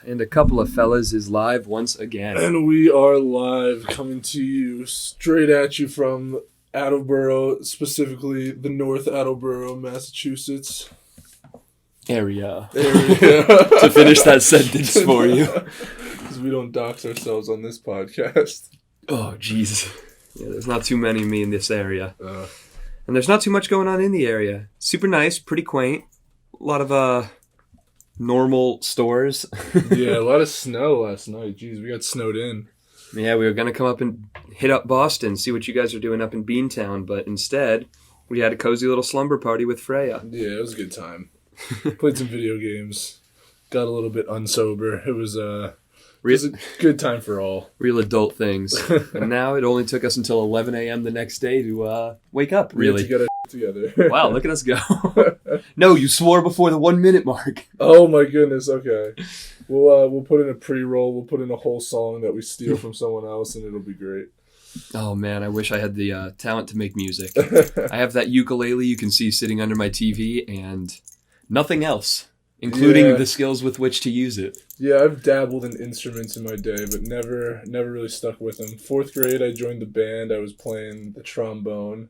And a couple of fellas is live once again. And we are live, coming to you straight at you from Attleboro, specifically the North Attleboro, Massachusetts area. To finish that sentence for you. Because we don't dox ourselves on this podcast. Oh, jeez. Yeah, there's not too many of me in this area. And there's not too much going on in the area. Super nice, pretty quaint. A lot of, normal stores. Yeah, a lot of snow last night. Jeez, we got snowed in. Yeah, we were going to come up and hit up Boston, see what you guys are doing up in Beantown, but instead, we had a cozy little slumber party with Freya. Yeah, it was a good time. Played some video games. Got a little unsober. It was a good time for all. Real adult things. And now it only took us until 11 a.m. the next day to wake up, really. To get our together. Wow, look at us go. No, you swore before the 1 minute mark. Oh my goodness, okay. We'll put in a pre-roll, we'll put in a whole song that we steal from someone else, and it'll be great. Oh man, I wish I had the talent to make music. I have that ukulele you can see sitting under my TV, and nothing else, including the skills with which to use it. Yeah, I've dabbled in instruments in my day, but never really stuck with them. 4th grade, I joined the band. I was playing the trombone.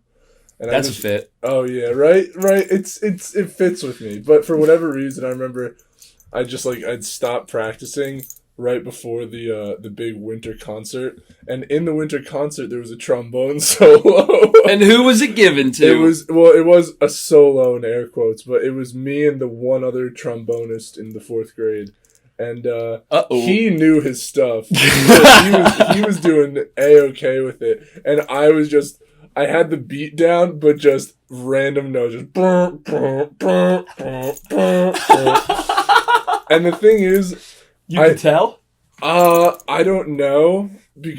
And That's a fit. Oh yeah, right. It fits with me, but for whatever reason, I remember I'd stop practicing right before the big winter concert, and in the winter concert there was a trombone solo. And who was it given to? It was a solo in air quotes, but it was me and the one other trombonist in the 4th grade. And he knew his stuff. he was doing A-okay with it, and I had the beat down, but just random notes. Just and the thing is, you can tell? I don't know.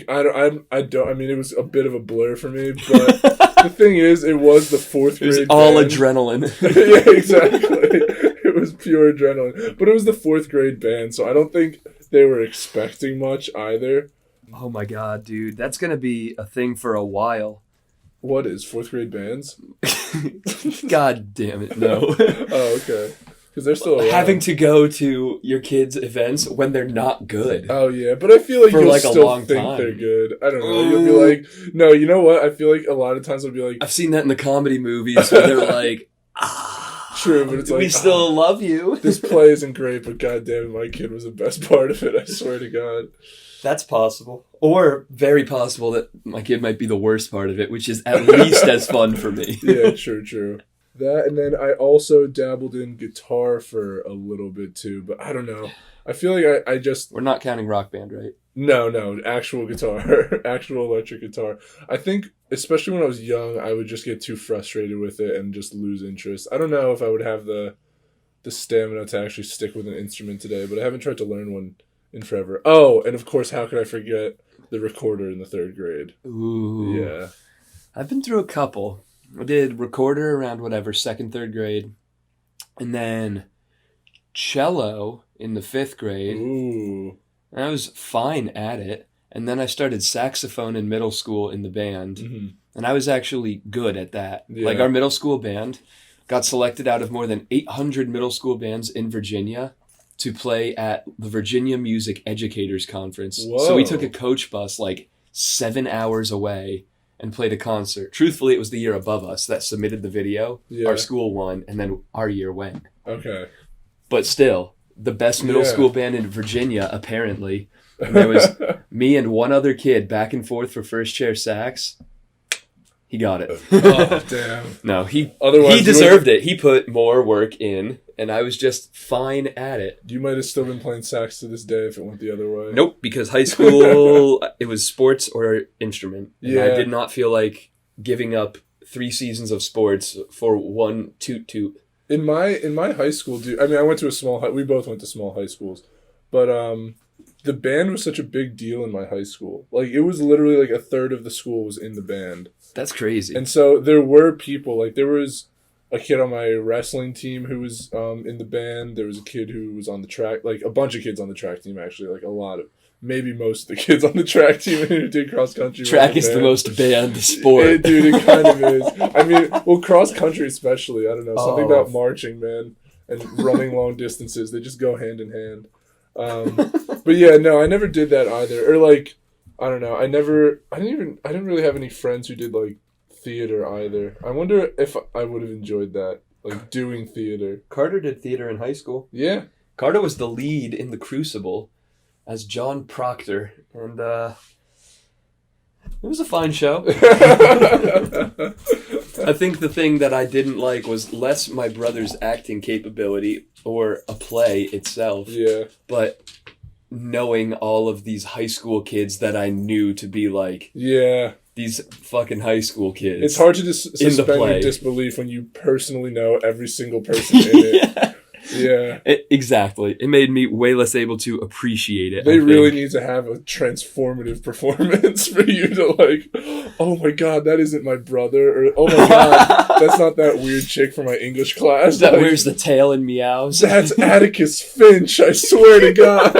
I don't. I mean, it was a bit of a blur for me, but the thing is, it was the 4th grade. It was all adrenaline. Yeah, exactly. It was pure adrenaline, but it was the 4th grade band, so I don't think they were expecting much either. Oh my god, dude, that's gonna be a thing for a while. What is 4th grade bands? God damn it, no. Oh, okay. Because they're still around. Having to go to your kids' events when they're not good. Oh, yeah. But I feel like you'll still think they're good. I don't know. You'll be like, no, you know what? I feel like a lot of times I'll be like... I've seen that in the comedy movies where they're like, true, but it's like... We still love you. This play isn't great, but goddamn, my kid was the best part of it. I swear to God. That's possible. Or very possible that my kid might be the worst part of it, which is at least as fun for me. Yeah, true. That, and then I also dabbled in guitar for a little bit too, but I don't know. I feel like I just... We're not counting Rock Band, right? No, actual guitar. Actual electric guitar. I think, especially when I was young, I would just get too frustrated with it and just lose interest. I don't know if I would have the stamina to actually stick with an instrument today, but I haven't tried to learn one in forever. Oh, and of course, how could I forget the recorder in the 3rd grade? Ooh. Yeah. I've been through a couple. I did recorder around 2nd, 3rd grade. And then cello in the 5th grade. Ooh. And I was fine at it. And then I started saxophone in middle school in the band. Mm-hmm. And I was actually good at that. Yeah. Like our middle school band got selected out of more than 800 middle school bands in Virginia to play at the Virginia Music Educators Conference. Whoa. So we took a coach bus 7 hours away and played a concert. Truthfully, it was the year above us that submitted the video. Yeah. Our school won, and then our year went. Okay. But still, the best middle school band in Virginia, apparently. And there was me and one other kid back and forth for first chair sax. He got it. Oh, damn. No, he deserved it. He put more work in, and I was just fine at it. You might have still been playing sax to this day if it went the other way. Nope, because high school, it was sports or instrument. And I did not feel like giving up 3 seasons of sports for one toot. In my high school, dude, I mean, I went to a small we both went to small high schools, but the band was such a big deal in my high school. Like, it was literally like a third of the school was in the band. That's crazy. And so there were people, like, there was a kid on my wrestling team who was in the band. There was a kid who was on the track, like a bunch of kids on the track team, actually, like a lot of, maybe most of the kids on the track team who did cross country. Track is the most banned sport. Dude, it kind of is. I mean, well, cross country especially, I don't know, something about marching, man, and running long distances. They just go hand in hand. But yeah, no, I never did that either. Or like, I don't know. I didn't really have any friends who did like theater either. I wonder if I would have enjoyed that, like doing theater. Carter did theater in high school. Yeah. Carter was the lead in The Crucible as John Proctor, and it was a fine show. I think the thing that I didn't like was less my brother's acting capability or a play itself, but knowing all of these high school kids that I knew to be like these fucking high school kids. It's hard to suspend your disbelief when you personally know every single person in it. Yeah. Exactly. It made me way less able to appreciate it. They really need to have a transformative performance for you to like, oh my god, that isn't my brother, or oh my god, that's not that weird chick from my English class. That wears the tail and meows. That's Atticus Finch, I swear to god.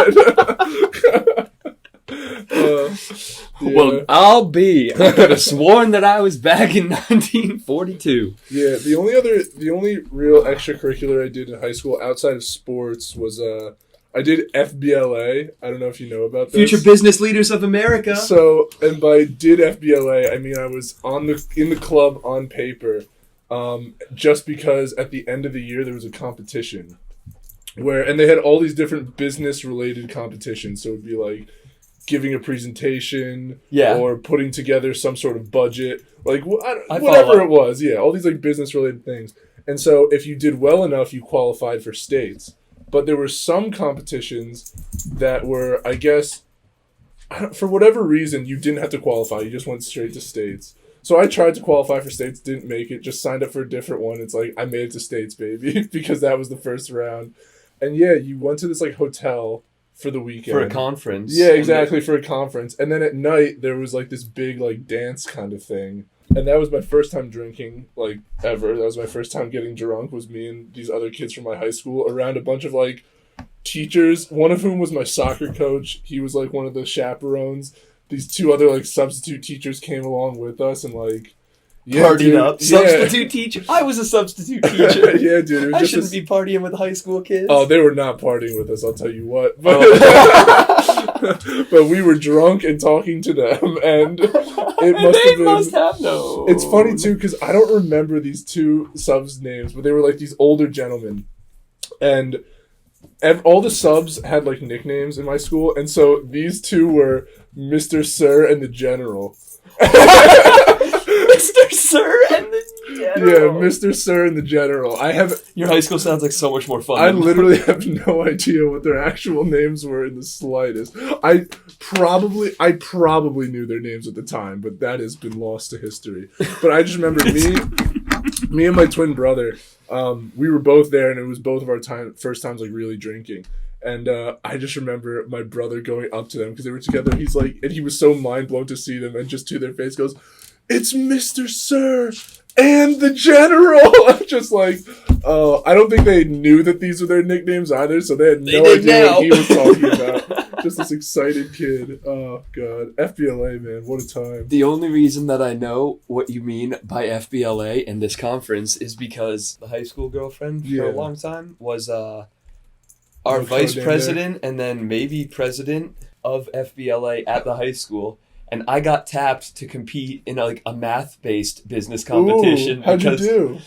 Well, I could have sworn that I was back in 1942. Yeah, the only real extracurricular I did in high school outside of sports was I did FBLA. I don't know if you know about this. Future Business Leaders of America. So, and by did FBLA, I mean I was in the club on paper, just because at the end of the year there was a competition, and they had all these different business related competitions. So it would be like giving a presentation, or putting together some sort of budget, like whatever it was. Yeah, all these like business related things. And so if you did well enough, you qualified for states. But there were some competitions that were, I guess, for whatever reason, you didn't have to qualify. You just went straight to states. So I tried to qualify for states, didn't make it, just signed up for a different one. It's like, I made it to states, baby, because that was the first round. And yeah, you went to this like hotel for the weekend. For a conference. Yeah, exactly, for a conference. And then at night, there was like this big like dance kind of thing. And that was my first time drinking, like, ever. That was my first time getting drunk, was me and these other kids from my high school around a bunch of, like, teachers, one of whom was my soccer coach. He was, like, one of the chaperones. These two other, like, substitute teachers came along with us and, like... Yeah, partied up. Substitute teacher. I was a substitute teacher. Yeah, dude. I shouldn't be partying with high school kids. Oh, they were not partying with us, I'll tell you what. But, but we were drunk and talking to them, and it must have known. It's funny, too, because I don't remember these two subs' names, but they were, like, these older gentlemen. And all the subs had, like, nicknames in my school, and so these two were Mr. Sir and the General. Mr. Sir and the General. Yeah, Mr. Sir and the General. Your high school sounds like so much more fun. I literally have no idea what their actual names were in the slightest. I probably knew their names at the time, but that has been lost to history. But I just remember me and my twin brother, we were both there, and it was both of our first times like really drinking. And I just remember my brother going up to them because they were together. He's like, and he was so mind blown to see them, and just to their face goes, "It's Mr. Sir and the General." I'm just like, oh, I don't think they knew that these were their nicknames either, so they had no idea what he was talking about. Just this excited kid. Oh, God. FBLA, man. What a time. The only reason that I know what you mean by FBLA and this conference is because the high school girlfriend for a long time was our vice president and then maybe president of FBLA at the high school. And I got tapped to compete in a math-based business competition. Ooh, how'd you do?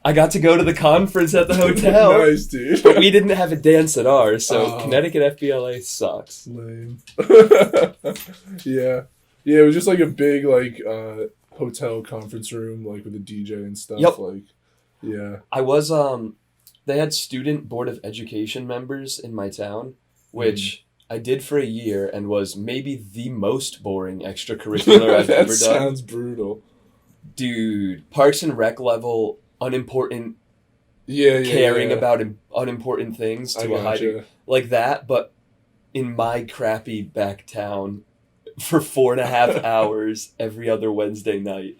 I got to go to the conference at the hotel. Nice, dude. But we didn't have a dance at ours, so Connecticut FBLA sucks. Lame. Yeah. Yeah, it was just like a big hotel conference room, like with a DJ and stuff. Yep. Like, yeah. I was they had student board of education members in my town, which I did for a year and was maybe the most boring extracurricular I've ever done. That sounds brutal. Dude, Parks and Rec level, unimportant, caring about unimportant things to a high like that, but in my crappy back town for 4.5 hours every other Wednesday night.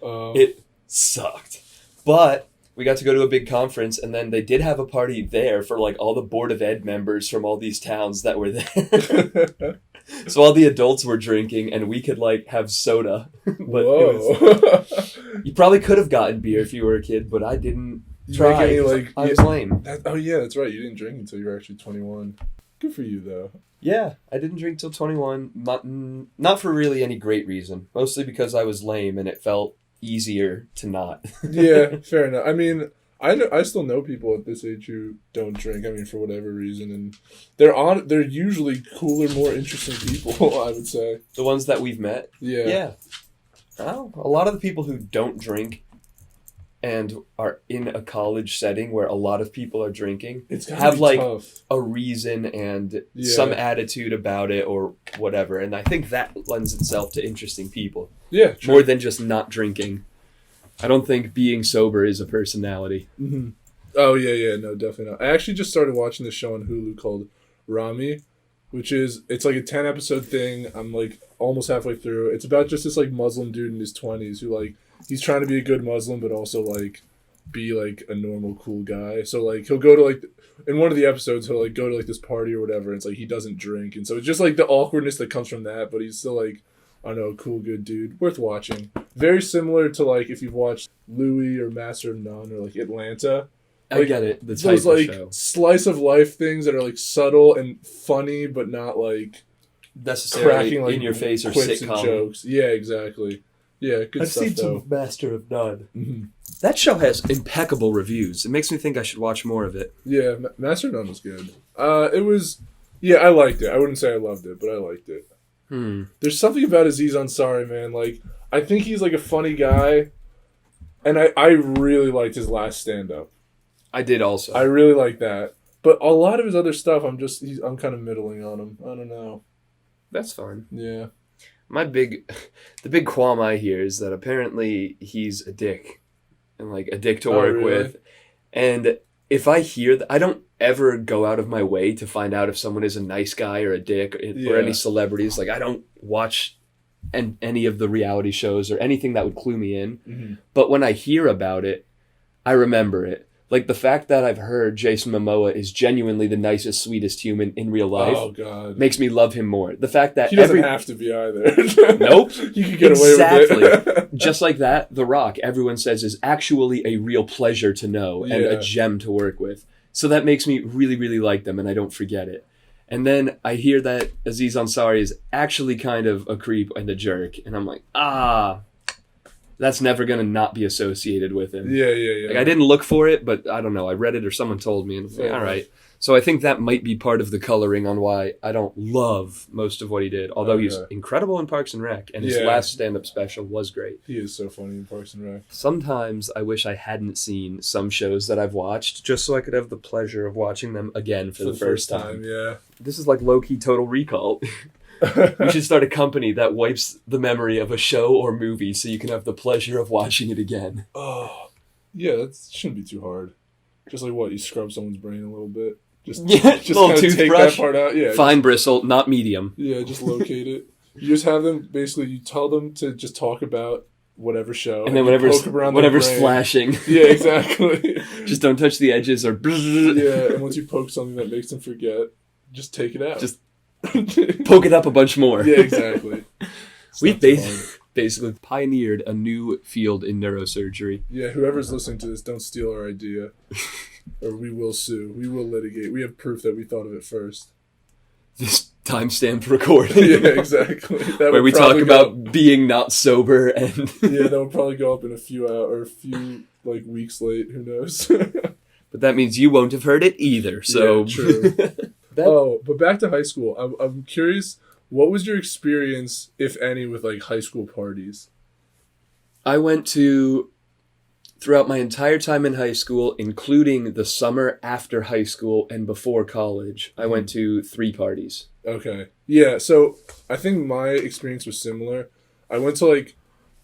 It sucked. But we got to go to a big conference, and then they did have a party there for like all the Board of Ed members from all these towns that were there. So all the adults were drinking, and we could like have soda. But you probably could have gotten beer if you were a kid, but I didn't try. I was lame. That's right. You didn't drink until you were actually 21. Good for you, though. Yeah, I didn't drink till 21. Not for really any great reason. Mostly because I was lame and it felt easier to not. Yeah, fair enough. I mean, I still know people at this age who don't drink. I mean, for whatever reason, and they're usually cooler, more interesting people. I would say The ones that we've met. Yeah. Yeah. Oh, a lot of the people who don't drink and are in a college setting where a lot of people are drinking have like tough. a reason and some attitude about it or whatever. And I think that lends itself to interesting people. Yeah, true. More than just not drinking. I don't think being sober is a personality. Mm-hmm. Oh, yeah, no, definitely not. I actually just started watching this show on Hulu called Rami, it's like a 10-episode thing. I'm like almost halfway through. It's about just this like Muslim dude in his 20s who like, he's trying to be a good Muslim, but also like be like a normal, cool guy. So like he'll go to like, in one of the episodes, he'll like go to like this party or whatever. And it's like he doesn't drink. And so it's just like the awkwardness that comes from that, but he's still like, I don't know, cool, good dude. Worth watching. Very similar to like if you've watched Louis or Master of None or like Atlanta. I Like, get it. The type those of like show. slice of life things that are like subtle and funny, but not like Necessarily cracking like in your face or quips sitcom. and jokes. Yeah, exactly. Yeah, good I've stuff seen though. some Master of None. Mm-hmm. That show has impeccable reviews. It makes me think I should watch more of it. Yeah, Master of None was good. It was. Yeah, I liked it. I wouldn't say I loved it, but I liked it. There's something about Aziz Ansari, man. Like, I think he's like a funny guy, and I really liked his last stand-up. I did also. I really like that. But a lot of his other stuff, I'm kind of middling on him. I don't know. That's fine. Yeah. The big qualm I hear is that apparently he's a dick. And like a dick to work really? with. And if I hear that, I don't ever go out of my way to find out if someone is a nice guy or a dick or any celebrities. Like I don't watch any of the reality shows or anything that would clue me in. Mm-hmm. But when I hear about it, I remember it. Like the fact that I've heard Jason Momoa is genuinely the nicest, sweetest human in real life makes me love him more. The fact that he doesn't have to be either. Nope. You can get away with it. Just like that, The Rock, everyone says, is actually a real pleasure to know and a gem to work with. So that makes me really, really like them, and I don't forget it. And then I hear that Aziz Ansari is actually kind of a creep and a jerk, and I'm like, that's never going to not be associated with him. Yeah. Like, I didn't look for it, but I don't know. I read it or someone told me, and I was like, all right. So I think that might be part of the coloring on why I don't love most of what he did, although he's incredible in Parks and Rec, and his last stand-up special was great. He is so funny in Parks and Rec. Sometimes I wish I hadn't seen some shows that I've watched, just so I could have the pleasure of watching them again for the first time. Yeah. This is like low-key Total Recall. We should start a company that wipes the memory of a show or movie so you can have the pleasure of watching it again. Oh, yeah, that shouldn't be too hard. Just like what, you scrub someone's brain a little bit. Just little toothbrush. Take that part out. Yeah, fine bristle, not medium. Yeah, just locate it. You just have them, basically, you tell them to just talk about whatever show. And then whatever's flashing. Yeah, exactly. Just don't touch the edges or... Yeah, and once you poke something that makes them forget, just take it out. Just poke it up a bunch more. Yeah, exactly. We've basically pioneered a new field in neurosurgery. Yeah, whoever's listening to this, don't steal our idea. Or we will sue. We will litigate. We have proof that we thought of it first. This timestamped recording. Yeah, exactly. Where we talk about being not sober and... Yeah, that will probably go up in a few hours or a few weeks late. Who knows? But that means you won't have heard it either. So yeah, true. But back to high school. I'm curious, what was your experience, if any, with high school parties? I went to, throughout my entire time in high school, including the summer after high school and before college, I went to 3 parties. Okay. Yeah, so I think my experience was similar. I went to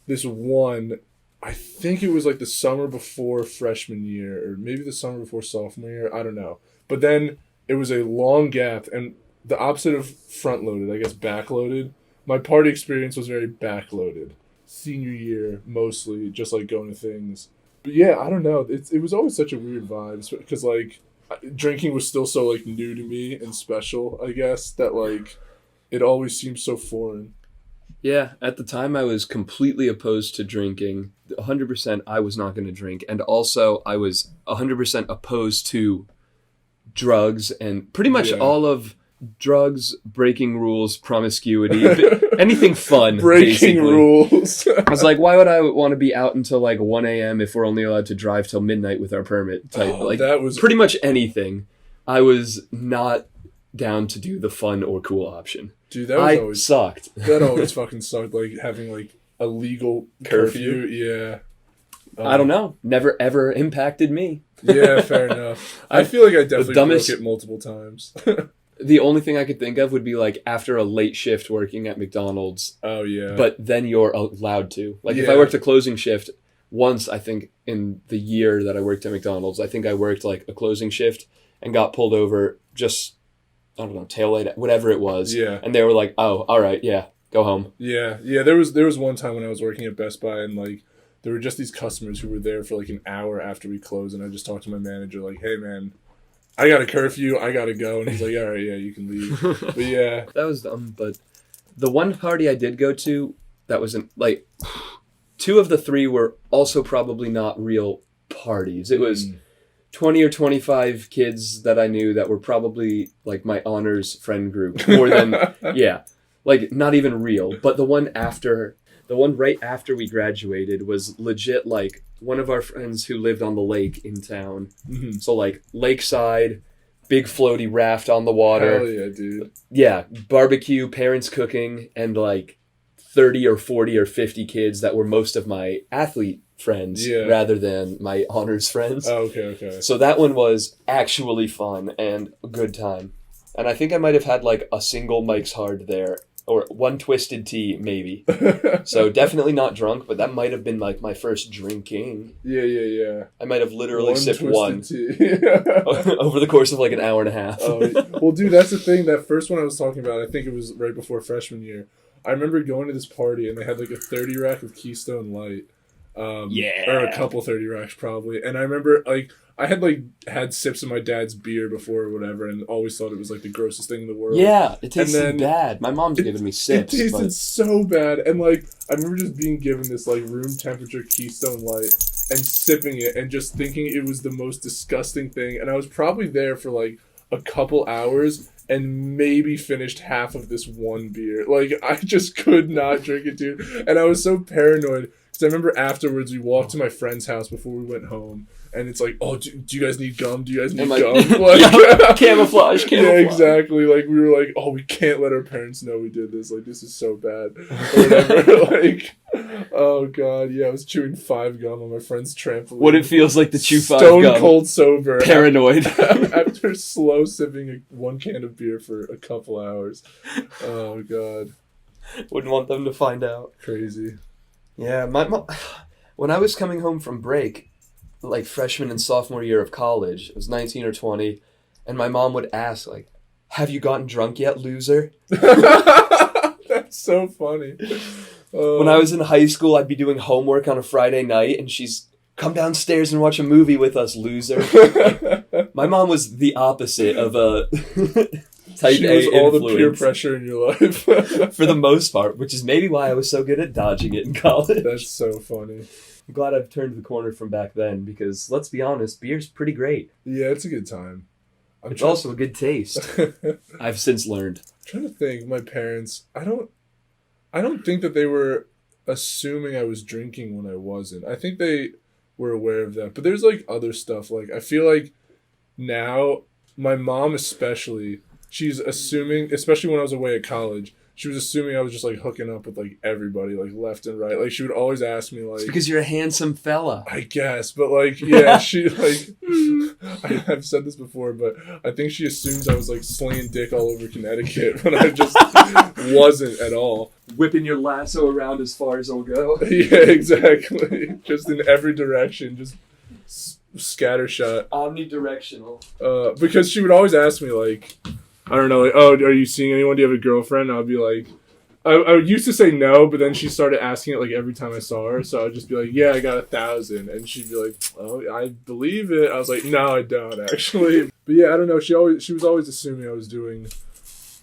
this one, I think it was the summer before freshman year, or maybe the summer before sophomore year, I don't know. But then it was a long gap, and the opposite of front-loaded, I guess back-loaded. My party experience was very back-loaded. Senior year, mostly, just going to things. But yeah, I don't know. It was always such a weird vibe, because drinking was still so new to me and special, I guess, that it always seemed so foreign. Yeah, at the time I was completely opposed to drinking. 100% I was not going to drink. And also I was 100% opposed to drugs and pretty much all of drugs, breaking rules, promiscuity, anything fun. Breaking basically. Rules. I was like, why would I want to be out until like 1 a.m. if we're only allowed to drive till midnight with our permit? Type. Like that was pretty much anything. I was not down to do the fun or cool option. Dude, that was always sucked. That always fucking sucked. Like having like a legal curfew. Yeah. I don't know. Never ever impacted me. Yeah, fair enough. I feel like I definitely broke it multiple times. The only thing I could think of would be like after a late shift working at McDonald's. Oh yeah. But then you're allowed to. Like if I worked a closing shift once, I think in the year that I worked at McDonald's, I think I worked like a closing shift and got pulled over just, I don't know, tail light, whatever it was. Yeah. And they were like, oh, all right, yeah, go home. Yeah. Yeah. There was one time when I was working at Best Buy and like there were just these customers who were there for like an hour after we closed, and I just talked to my manager like, hey man, I got a curfew, I gotta go. And he's like, all right, yeah, you can leave. But yeah. That was dumb, but the one party I did go to that wasn't like 2 of the 3 were also probably not real parties. It was 20 or 25 kids that I knew that were probably like my honors friend group more than like not even real. But the one right after we graduated was legit like one of our friends who lived on the lake in town. Mm-hmm. So like lakeside, big floaty raft on the water. Hell yeah, dude. Yeah, barbecue, parents cooking, and like 30 or 40 or 50 kids that were most of my athlete friends rather than my honors friends. Oh, okay. So that one was actually fun and a good time. And I think I might have had like a single Mike's Hard there. Or one twisted tea, maybe. So definitely not drunk, but that might have been like my first drinking. Yeah. I might have literally sipped one tea. over the course of like an hour and a half. Well, dude, that's the thing. That first one I was talking about, I think it was right before freshman year. I remember going to this party and they had like a 30 rack of Keystone Light. Or a couple 30 racks probably. And I remember like I had like had sips of my dad's beer before or whatever, and always thought it was like the grossest thing in the world. Yeah, it tasted bad. My mom's giving me sips. It tasted so bad, and like I remember just being given this like room temperature Keystone Light and sipping it, and just thinking it was the most disgusting thing. And I was probably there for like a couple hours and maybe finished half of this one beer. Like I just could not drink it, dude. And I was so paranoid because I remember afterwards we walked to my friend's house before we went home. And it's like, oh, do you guys need gum? Do you guys need gum? Like, camouflage. Yeah, exactly. Like, we were like, oh, we can't let our parents know we did this. Like, this is so bad. Or whatever. Like, oh, God. Yeah, I was chewing 5 gum on my friend's trampoline. What it feels like to chew 5 gum. Stone cold sober. Paranoid. After slow sipping 1 can of beer for a couple hours. Oh, God. Wouldn't want them to find out. Crazy. Yeah, my mom... When I was coming home from break... like freshman and sophomore year of college, I was 19 or 20, and my mom would ask, like, have you gotten drunk yet, loser? That's so funny. When I was in high school, I'd be doing homework on a Friday night, and she's, come downstairs and watch a movie with us, loser. My mom was the opposite of a type she A was all influence. the peer pressure in your life. For the most part, which is maybe why I was so good at dodging it in college. That's so funny. I'm glad I've turned the corner from back then because, let's be honest, beer's pretty great. Yeah, it's a good time. It's also a good taste. I've since learned. I'm trying to think. My parents, I don't think that they were assuming I was drinking when I wasn't. I think they were aware of that. But there's like other stuff. Like I feel like now, my mom especially, she's assuming, especially when I was away at college, she was assuming I was just like hooking up with like everybody, like left and right. Like she would always ask me like, it's because you're a handsome fella. I guess, but like, yeah, she like, I've said this before, but I think she assumes I was like slinging dick all over Connecticut when I just wasn't at all. Whipping your lasso around as far as it'll go. Yeah, exactly. Just in every direction, just scattershot. Omnidirectional. Because she would always ask me like, I don't know, like, oh, are you seeing anyone? Do you have a girlfriend? And I'll be like, I used to say no, but then she started asking it like every time I saw her. So I'd just be like, yeah, I got 1,000. And she'd be like, oh, I believe it. I was like, no, I don't actually. But yeah, I don't know. She was always assuming I was doing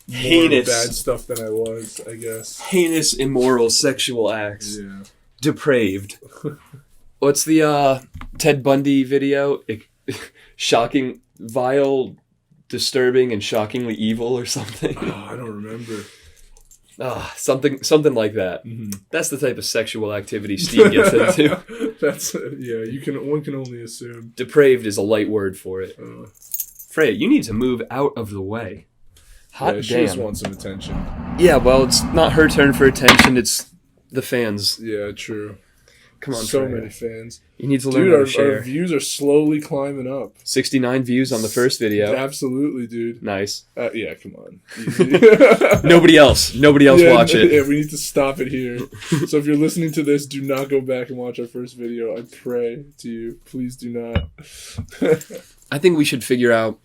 heinous bad stuff than I was, I guess. Heinous, immoral, sexual acts. Yeah. Depraved. What's the Ted Bundy video? Shocking, vile, disturbing and shockingly evil or something. Oh, I don't remember. Something like that. Mm-hmm. That's the type of sexual activity Steve gets into. One can only assume. Depraved is a light word for it. Freya, you need to move out of the way. Hot damn. She just wants some attention. Yeah, well, it's not her turn for attention. It's the fans. Yeah, true. Come on, so Freya. many fans. You need to learn how to share. Our views are slowly climbing up. 69 views on the first video. Absolutely, dude. Nice. Yeah, come on. Nobody else watch it. Yeah, we need to stop it here. So if you're listening to this, do not go back and watch our first video. I pray to you. Please do not. I think we should figure out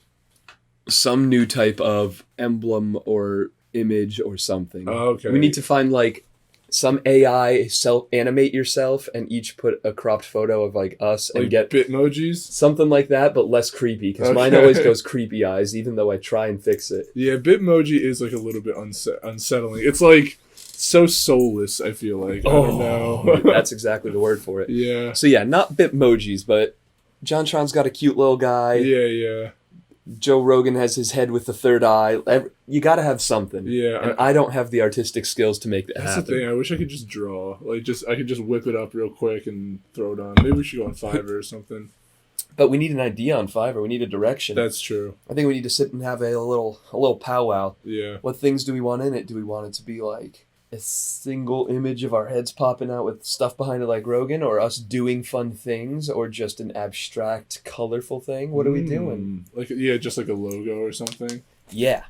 some new type of emblem or image or something. Oh, okay. We need to find some AI animate yourself and each put a cropped photo of us and get Bitmojis? Something like that, but less creepy because mine always goes creepy eyes even though I try and fix it. Yeah, Bitmoji is a little bit unsettling. It's so soulless, I feel like. I don't know. That's exactly the word for it. Yeah. So yeah, not Bitmojis, but JonTron's got a cute little guy. Yeah. Joe Rogan has his head with the third eye. You got to have something. Yeah. And I don't have the artistic skills to make that happen. That's the thing. I wish I could just draw. I could just whip it up real quick and throw it on. Maybe we should go on Fiverr or something. But we need an idea on Fiverr. We need a direction. That's true. I think we need to sit and have a little powwow. Yeah. What things do we want in it? Do we want it to be a single image of our heads popping out with stuff behind it like Rogan, or us doing fun things, or just an abstract, colorful thing? What are we doing? Just like a logo or something? Yeah.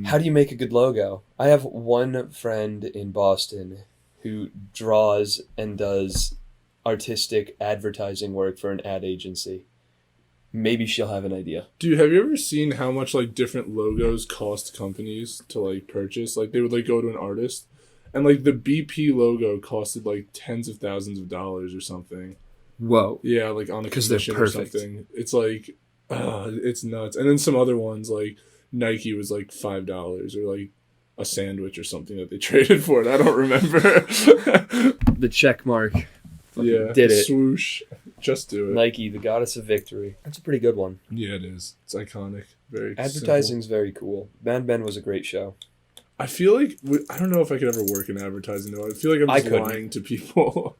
How do you make a good logo? I have one friend in Boston who draws and does artistic advertising work for an ad agency. Maybe she'll have an idea. Dude, have you ever seen how much different logos cost companies to purchase? They would go to an artist and the BP logo costed tens of thousands of dollars or something. Whoa. Yeah, on a commission or something. It's it's nuts. And then some other ones Nike was $5 or a sandwich or something that they traded for it. I don't remember. The check mark. Yeah. Did it. Swoosh. Just do it. Nike, the goddess of victory. That's a pretty good one. Yeah, it is. It's iconic. Very Advertising's simple. very cool. Ben was a great show. I feel I don't know if I could ever work in advertising though. I feel I'm just lying to people.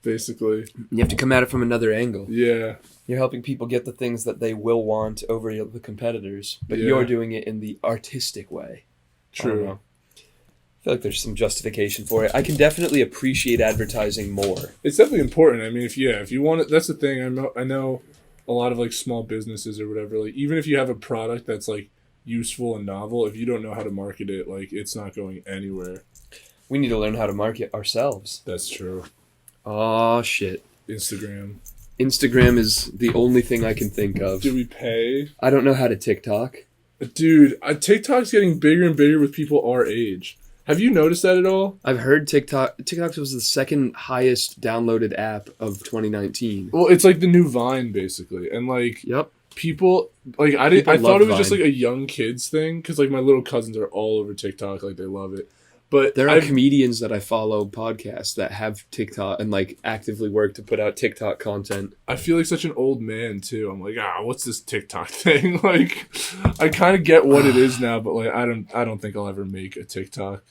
Basically. You have to come at it from another angle. Yeah. You're helping people get the things that they will want over the competitors, but you're doing it in the artistic way. True. I feel there's some justification for it. I can definitely appreciate advertising more. It's definitely important. I mean, if you want it, that's the thing. I know a lot of small businesses or whatever. Even if you have a product that's useful and novel, if you don't know how to market it, it's not going anywhere. We need to learn how to market ourselves. That's true. Oh shit. Instagram is the only thing I can think of. Do we pay? I don't know how to TikTok. Dude, TikTok's getting bigger and bigger with people our age. Have you noticed that at all? I've heard TikTok was the second highest downloaded app of 2019. Well, it's the new Vine basically. And yep. People I thought it was Vine. Just a young kids thing cuz my little cousins are all over TikTok, they love it. But there are comedians that I follow podcasts that have TikTok and actively work to put out TikTok content. I feel such an old man too. I'm what's this TikTok thing? I kind of get what it is now, but I don't think I'll ever make a TikTok.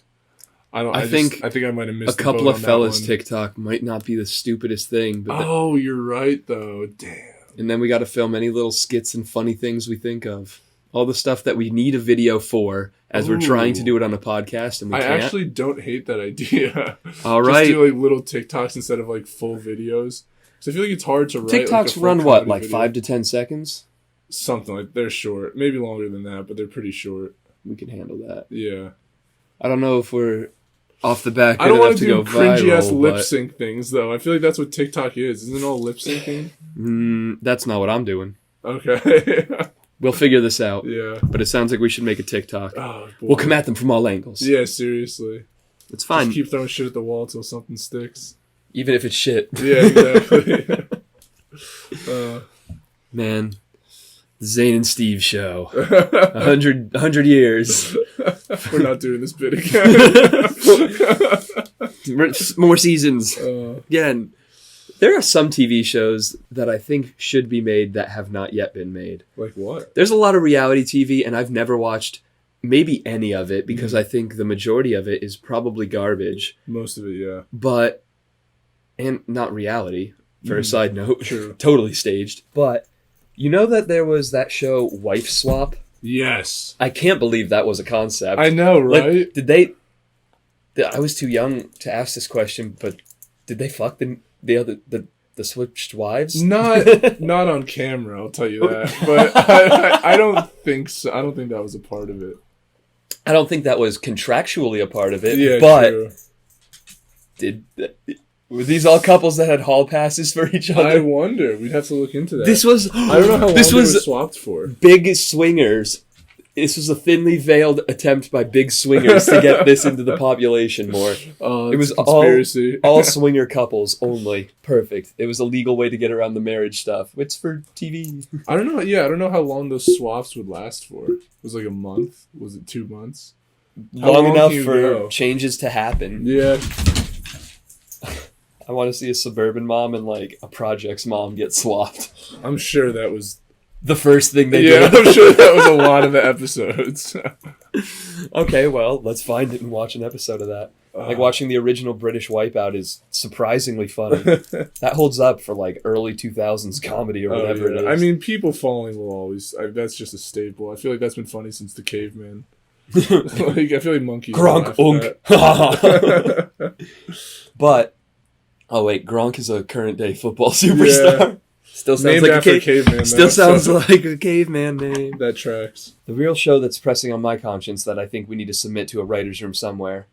I think I might have missed a couple of fellas. TikTok might not be the stupidest thing, but you're right though. Damn. And then we got to film any little skits and funny things we think of. All the stuff that we need a video for as we're trying to do it on a podcast and we can't. I actually don't hate that idea. All right. Just do little TikToks instead of full videos. Because I feel it's hard to write TikToks run what, video. 5 to 10 seconds? Something they're short. Maybe longer than that, but they're pretty short. We can handle that. Yeah. I don't know if we're off the back. I don't want to do cringy ass lip sync things though. I feel that's what TikTok is. Isn't it all lip syncing? That's not what I'm doing. Okay. We'll figure this out. Yeah. But it sounds like we should make a TikTok. Oh, boy. We'll come at them from all angles. Yeah, seriously. It's fine. Just keep throwing shit at the wall until something sticks. Even if it's shit. Yeah, exactly. Man. The Zane and Steve show. 100 years. We're not doing this bit again. More seasons. Again. There are some TV shows that I think should be made that have not yet been made. Like what? There's a lot of reality TV, and I've never watched maybe any of it because I think the majority of it is probably garbage. Most of it, yeah. But, and not reality, for a side note. True. Totally staged. But, you know that there was that show Wife Swap? Yes. I can't believe that was a concept. I know, right? Like, did they... I was too young to ask this question, but did they fuck the switched wives? Not on camera, I'll tell you that. But I don't think so. I don't think that was a part of it. I don't think that was contractually a part of it. Yeah, but true. Were these all couples that had hall passes for each other? I wonder. We'd have to look into that. This was. I don't know how long this was swapped for. Big swingers. This was a thinly veiled attempt by big swingers to get this into the population more. Oh, it was conspiracy. all swinger couples only. Perfect. It was a legal way to get around the marriage stuff. It's for TV. I don't know. Yeah, I don't know how long those swaps would last for. It was like a month? Was it 2 months? Long enough for changes to happen. Yeah. I want to see a suburban mom and like a projects mom get swapped. I'm sure that was the first thing they did. Yeah, I'm sure that was a lot of the episodes. Okay, well, let's find it and watch an episode of that. Like watching the original British Wipeout is surprisingly funny. That holds up for like early 2000s comedy or whatever it is. I mean, people falling will always... that's just a staple. I feel like that's been funny since the caveman. Like, I feel like monkeys... Gronk Unk. But, oh wait, Gronk is a current day football superstar. Yeah. Still sounds named like after a caveman. Still sounds like a caveman name. That tracks. The real show that's pressing on my conscience that I think we need to submit to a writer's room somewhere.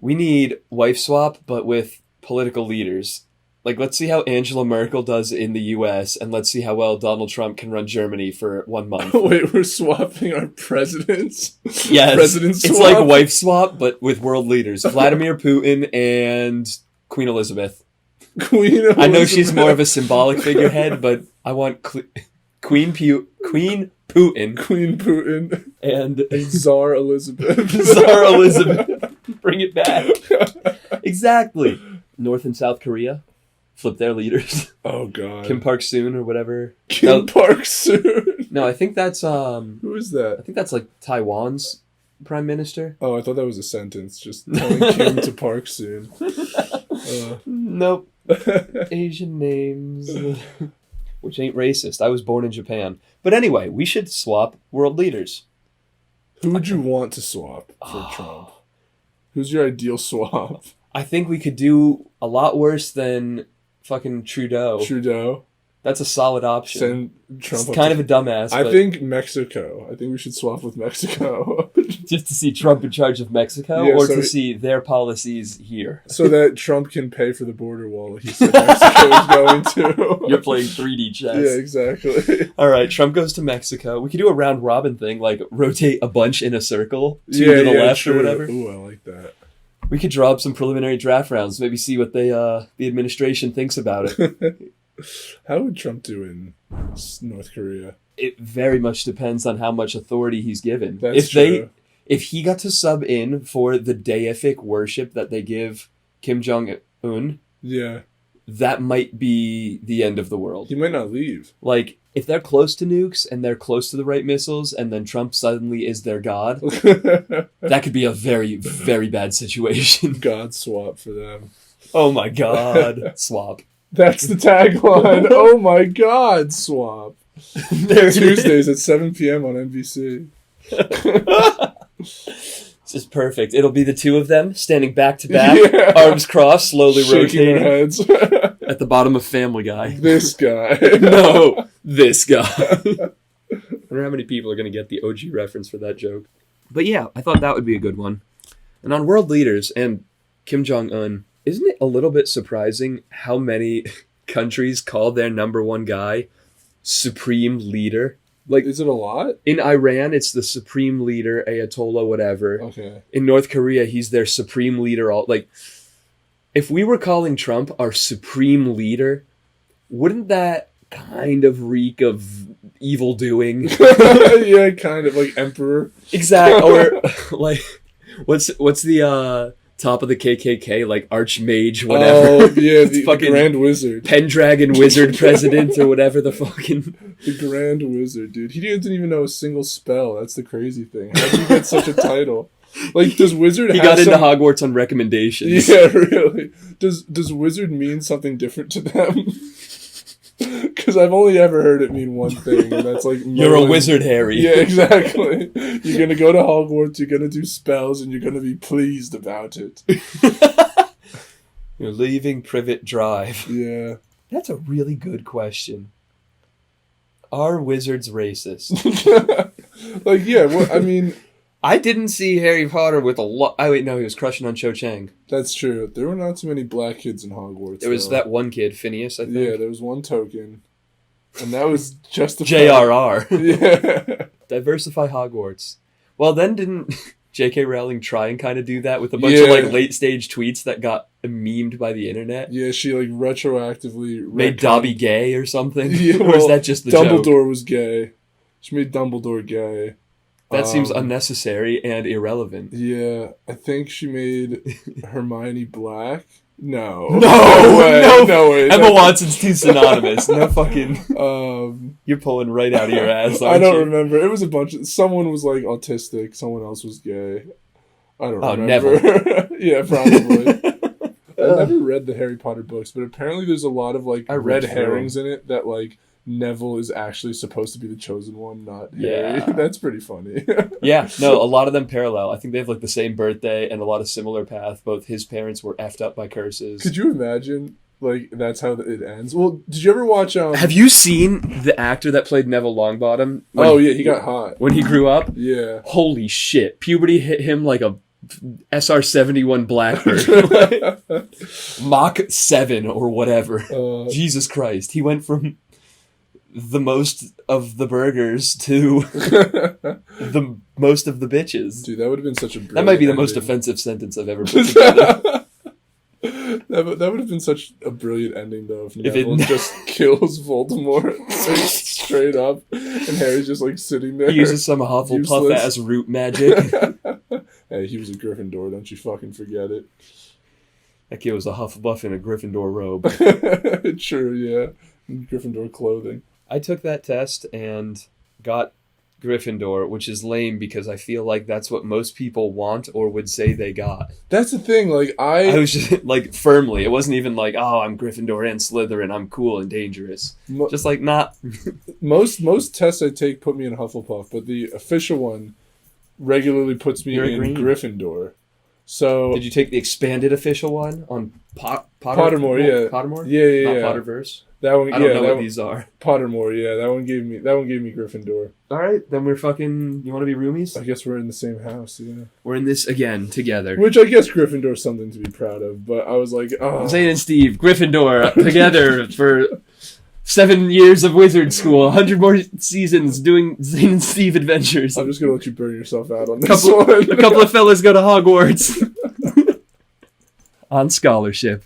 We need Wife Swap, but with political leaders. Like, let's see how Angela Merkel does in the U.S., and let's see how well Donald Trump can run Germany for 1 month. Wait, we're swapping our presidents? Yes. President swap? It's like Wife Swap, but with world leaders. Vladimir Putin and Queen Elizabeth. Queen Elizabeth. I know she's more of a symbolic figurehead, but I want Queen Putin. And Tsar Elizabeth. Tsar Elizabeth. Bring it back. Exactly. North and South Korea. Flip their leaders. Oh, God. Kim Park-soon or whatever. Park-soon? No, I think that's... Who is that? I think that's like Taiwan's prime minister. Oh, I thought that was a sentence. Just telling Kim to Park-soon. Nope. Asian names. Which ain't racist. I was born in Japan. But anyway, we should swap world leaders. Who would you want to swap for Trump? Who's your ideal swap? I think we could do a lot worse than fucking Trudeau. That's a solid option. Send Trump. It's kind of a dumbass. I think Mexico. I think we should swap with Mexico. Just to see Trump in charge of Mexico, yeah, or to see their policies here. So that Trump can pay for the border wall he said Mexico is going to. You're playing 3D chess. Yeah, exactly. All right, Trump goes to Mexico. We could do a round robin thing, like rotate a bunch in a circle, two to the left true. or whatever. Ooh, I like that. We could draw up some preliminary draft rounds, maybe see what the administration thinks about it. How would Trump do in North Korea? It very much depends on how much authority he's given. That's true. If he got to sub in for the deific worship that they give Kim Jong-un, yeah, that might be the end of the world. He might not leave. Like, if they're close to nukes and they're close to the right missiles and then Trump suddenly is their god, that could be a very, very bad situation. God swap for them. Oh my God. Swap. That's the tagline. Oh my God, swap. Tuesdays at 7 p.m. on NBC. This is perfect. It'll be the two of them standing back to back, arms crossed, slowly shaking rotating their heads at the bottom of Family Guy. This guy. No, this guy. I wonder how many people are going to get the OG reference for that joke. But yeah, I thought that would be a good one. And on world leaders and Kim Jong-un, isn't it a little bit surprising how many countries call their number one guy supreme leader? Like, is it a lot? In Iran, it's the supreme leader, Ayatollah, whatever. Okay. In North Korea, he's their supreme leader. Like, if we were calling Trump our supreme leader, wouldn't that kind of reek of evil doing? Yeah, kind of like emperor. Exactly. Or like, what's the top of the KKK, like Archmage, whatever. Oh, yeah, the Grand Wizard. Pendragon Wizard President or whatever the fucking... The Grand Wizard, dude. He didn't even know a single spell. That's the crazy thing. How did he get such a title? Like, does Wizard He got into Hogwarts on recommendations. Yeah, really. Does Wizard mean something different to them? Because I've only ever heard it mean one thing, and that's like... You're a wizard, Harry. Yeah, exactly. You're going to go to Hogwarts, you're going to do spells, and you're going to be pleased about it. You're leaving Privet Drive. Yeah. That's a really good question. Are wizards racist? Like, yeah, well, I mean... I didn't see Harry Potter with a lot... Oh, wait, no, he was crushing on Cho Chang. That's true. There were not too many black kids in Hogwarts. There was that one kid, Phineas, I think. Yeah, there was one token. And that was just JRR. Yeah. Diversify Hogwarts. Well, then didn't J.K. Rowling try and kind of do that with a bunch of, like, late-stage tweets that got memed by the internet? Yeah, she, like, retroactively... Made Dobby gay or something? Yeah, or is that just the joke? Dumbledore was gay. She made Dumbledore gay. That seems unnecessary and irrelevant. Yeah, I think she made Hermione black. No. No way. No way. Emma Watson's too synonymous. No fucking... You're pulling right out of your ass, aren't I don't you? remember. It was a bunch of... Someone was, like, autistic. Someone else was gay. I don't remember. Neville. Yeah, probably. I never read the Harry Potter books, but apparently there's a lot of, like, red herrings in it that, like... Neville is actually supposed to be the chosen one, not Harry. Yeah. That's pretty funny. Yeah, no, a lot of them parallel. I think they have like the same birthday and a lot of similar path. Both his parents were effed up by curses. Could you imagine, like, that's how it ends? Well, did you ever watch... Have you seen the actor that played Neville Longbottom? Oh, yeah, he got hot. When he grew up? Yeah. Holy shit. Puberty hit him like a SR-71 Blackbird. Mach 7 or whatever. Jesus Christ. He went from... the most of the burgers to the most of the bitches. Dude, that would have been such a brilliant That might be the most offensive sentence I've ever put together. That would have been such a brilliant ending, though, if Neville just kills Voldemort like, straight up, and Harry's just, like, sitting there. He uses some Hufflepuff-ass root magic. Hey, he was a Gryffindor, don't you fucking forget it. That kid was a Hufflepuff in a Gryffindor robe. True, yeah. Gryffindor clothing. I took that test and got Gryffindor, which is lame because I feel like that's what most people want or would say they got. That's the thing, like, I was just, like, firmly. It wasn't even like, oh, I'm Gryffindor and Slytherin, I'm cool and dangerous. Just like, not... Most tests I take put me in Hufflepuff, but the official one regularly puts me in Gryffindor. So... Did you take the expanded official one on Pottermore, yeah. Pottermore? Yeah. Not Potterverse? That one, I don't know what these are. Pottermore, yeah. That one gave me Gryffindor. All right, then we're fucking... You want to be roomies? I guess we're in the same house, yeah. We're in this again together. Which I guess Gryffindor's something to be proud of, but I was like, oh. Zane and Steve, Gryffindor, together for 7 years of wizard school, 100 more seasons doing Zane and Steve adventures. I'm just gonna let you burn yourself out on this one. A couple of fellas go to Hogwarts on scholarship.